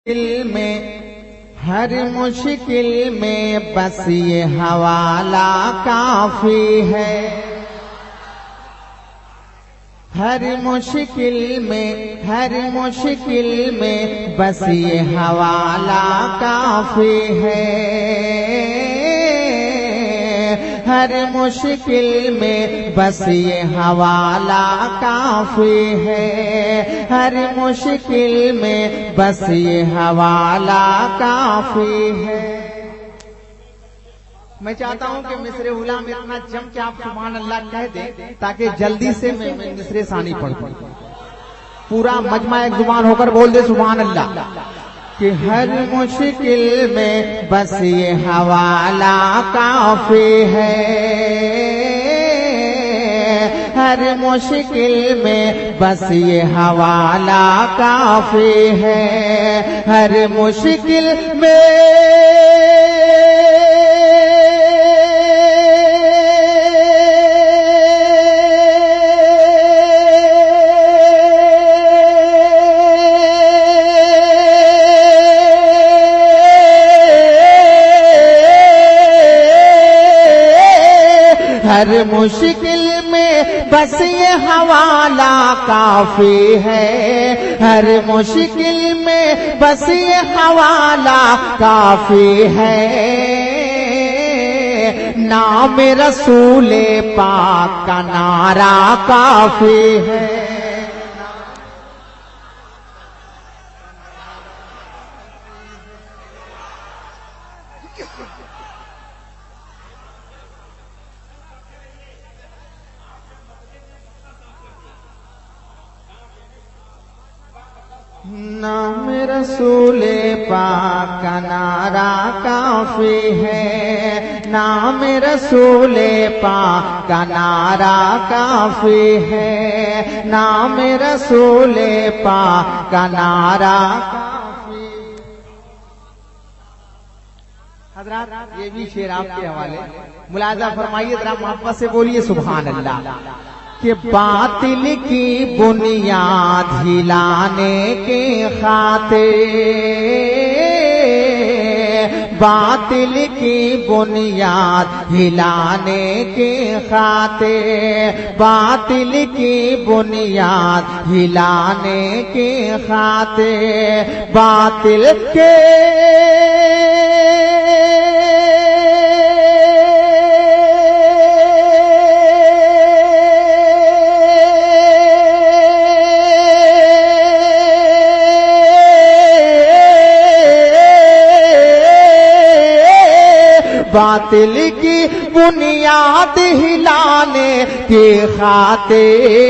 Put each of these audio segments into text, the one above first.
मुश्किल में हर मुश्किल में बस ये हवाला काफी है। हर मुश्किल में बस ये हवाला काफी है। हर मुश्किल में बस ये हवाला काफी है। हर मुश्किल में बस ये हवाला काफी है। मैं चाहता हूं कि मिसरे उला में इतना जम के आप सुभान अल्लाह कह दें ताकि जल्दी से मैं मिसरे सानी पढ़ पाऊं। पूरा मजमा एक जुबान होकर बोल दे सुभान अल्लाह। कि हर मुश्किल में बस ये हवाला काफी है। हर मुश्किल में बस ये हवाला काफी है। हर मुश्किल में हर मुश्किल में बस ये हवाला काफी है। हर मुश्किल में बस ये हवाला काफी है। नाम रसूले पाक का नारा काफी है। नाम रसूले पाक का नारा काफी है। नाम रसूले पाक का नारा काफी है। नाम रसूले पाक का नारा काफी। हज़रात ये भी शेर आपके हवाले मुलाजा फरमाइए, जरा मोहब्बत से बोलिए सुभान अल्लाह। कि बातिल की बुनियाद हिलाने के खातिर, बातिल की बुनियाद हिलाने के खातिर, बातिल की बुनियाद हिलाने के खातिर, बातिल के बातिल की बुनियाद हिलाने के खातिर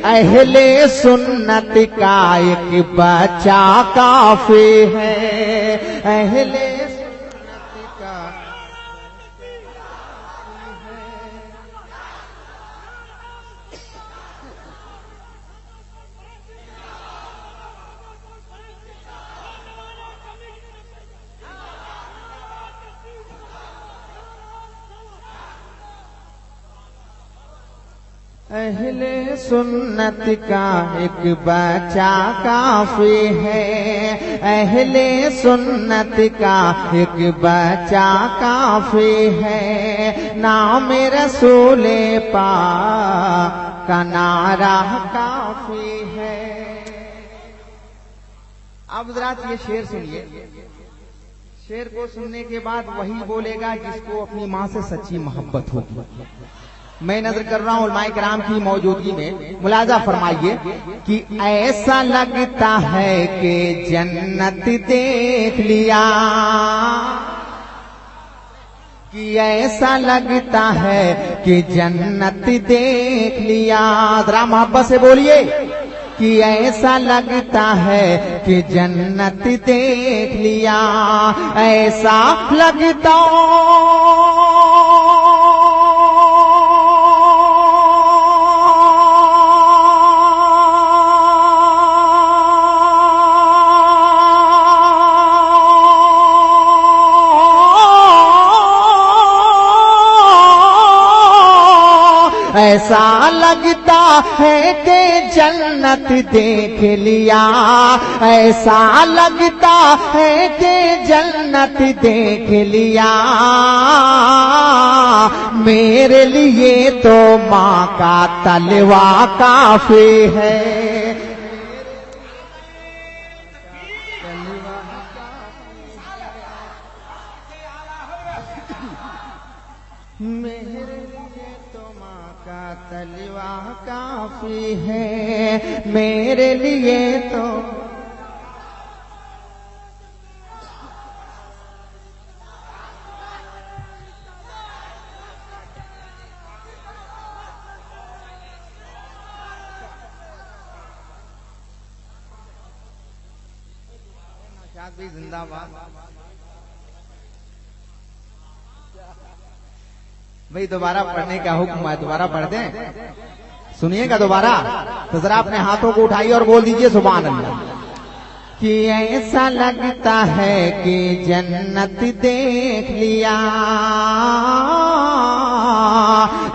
अहले सुन्नत का एक बच्चा काफी है। अहले सुन्नत का अहले सुन्नत का एक बच्चा काफी है। अहले सुन्नत का एक बच्चा काफी है। नाम रसूले पाक का नारा काफी है। अब जरा ये शेर सुनिए। शेर को सुनने के बाद वही बोलेगा जिसको अपनी माँ से सच्ची मोहब्बत होगी। मैं नजर कर रहा हूं उलमाए किराम की मौजूदगी में, मुलाजा फरमाइए कि ऐसा लगता है कि जन्नत देख लिया, कि ऐसा लगता है कि जन्नत देख लिया। जरा मोहब्बत से बोलिए कि ऐसा लगता है कि जन्नत देख लिया। ऐसा लगता ऐसा लगता है कि जन्नत देख लिया, ऐसा लगता है कि जन्नत देख लिया। मेरे लिए तो माँ का तलवा काफी है। मेरे लिए तो माँ का तलवा काफी है, मेरे लिए तो। भी जिंदाबाद। भाई दोबारा पढ़ने का हुक्म है, दोबारा पढ़ दें, सुनिएगा दोबारा। तो जरा अपने हाथों को उठाइए और बोल दीजिए सुभान अल्लाह। कि ऐसा लगता है कि जन्नत देख लिया,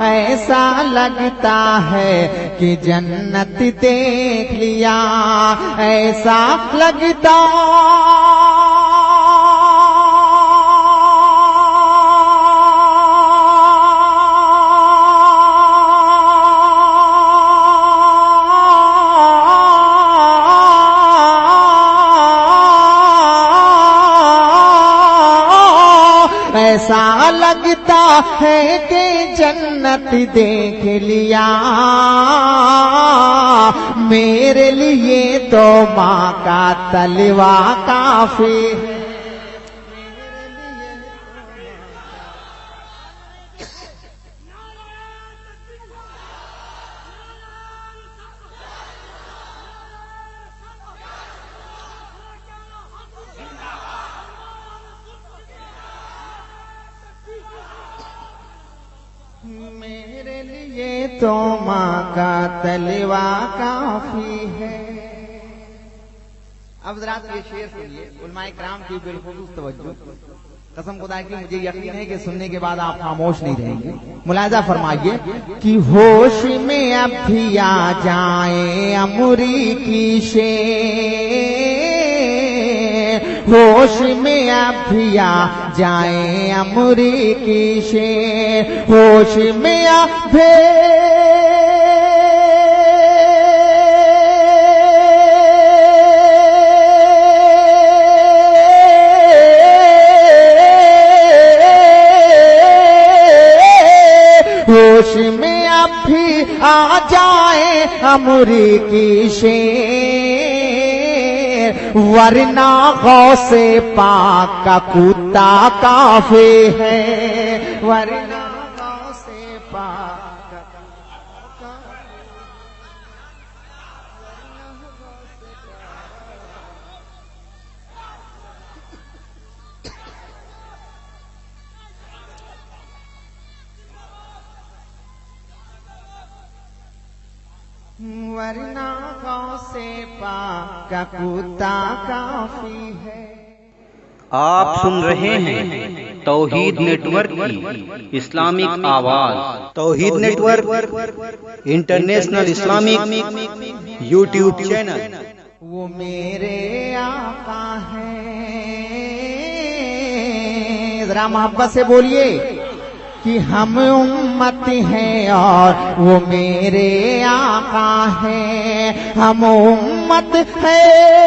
ऐसा लगता है कि जन्नत देख लिया, ऐसा लगता ऐसा लगता है कि जन्नत देख लिया। मेरे लिए तो माँ का तलवा काफी है। मेरे लिए तो माँ का तलवा काफी है। अब जरा ये शेर सुनिए, उलमाए किराम की बिलखुसूस तवज्जो। कसम खुदा की मुझे यकीन है कि सुनने के बाद आप खामोश नहीं रहेंगे। मुलाजा फरमाइए कि होश में अब भी आ जाए अमरी की शेर, होश में अब भी आ जाए अमरी की शेर, होश में आ होश में अब भी आ जाए अमरी की शेर, वरना गौसे पाक का कुत्ता काफी है, वरना गौसे पाक का वरना गौसे पाक का कुत्ता काफी है। आप सुन रहे हैं तौहीद नेटवर्क की इस्लामिक आवाज। Tauheed network international Islamic YouTube channel. वो मेरे आका हैं, जरा मोहब्बत से बोलिए कि हम उम्मत हैं और वो मेरे आका हैं, हम उम्मत हैं।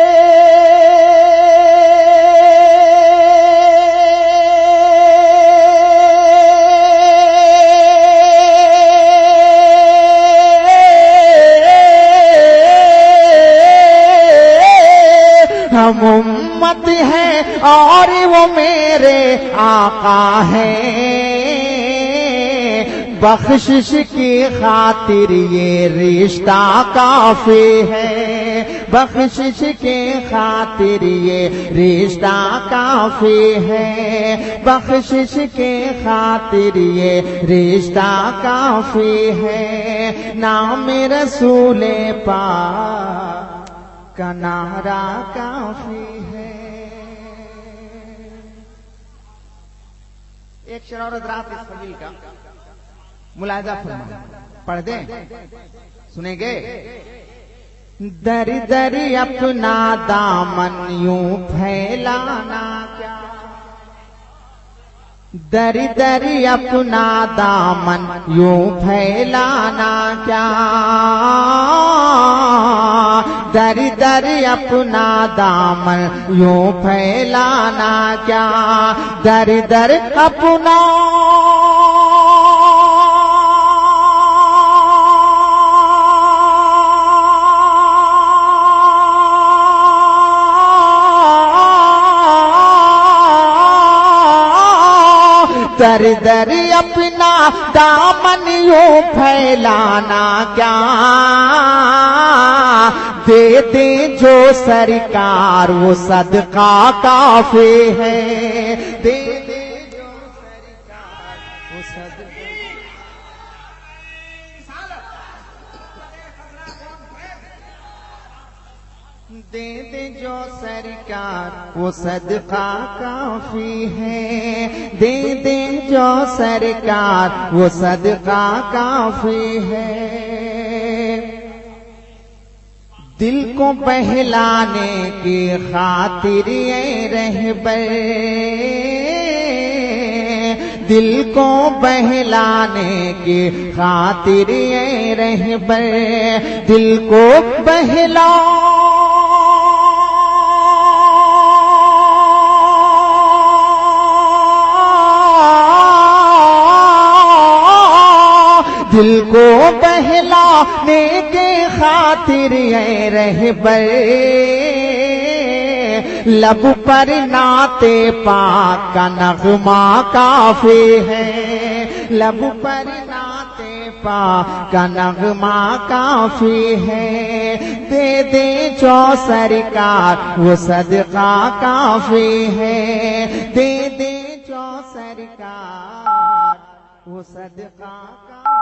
हम उम्मत हैं और वो मेरे आका हैं, बख्शिश की खातिर ये रिश्ता काफी है, बख्शिश के खातिर ये रिश्ता काफी है, बख्शिश के खातिर ये रिश्ता काफी है। नाम रसूले पाक का नारा काफी है। एक शेर और रात इस फजील का। मुलाजा फरमाएं, पढ़ दें, सुनेंगे। दर दर अपना दामन यूं फैलाना क्या, दर दर अपना दामन यूं फैलाना क्या, दर दर अपना दामन यूं फैलाना क्या, दर दर अपना दर दर अपना दामन यूं फैलाना क्या, दे दे जो सरकार वो सदका काफी है, दे दे जो सरकार वो सदका, दे दे जो सरकार वो सदका काफी है, दे दे जो सरकार वो सदका काफी है। दिल को बहलाने की खातिर ये रहबर, दिल को बहलाने की खातिर ये रहबर, दिल को बहला दिल को बहलाने के खातिर ये रहबर, लब पर नाते पाक का नगमा काफी है, लब पर नाते पाक का नगमा काफी है, दे दे जो सरकार वो सदका काफी है, दे दे जो सरकार वो सदका काफी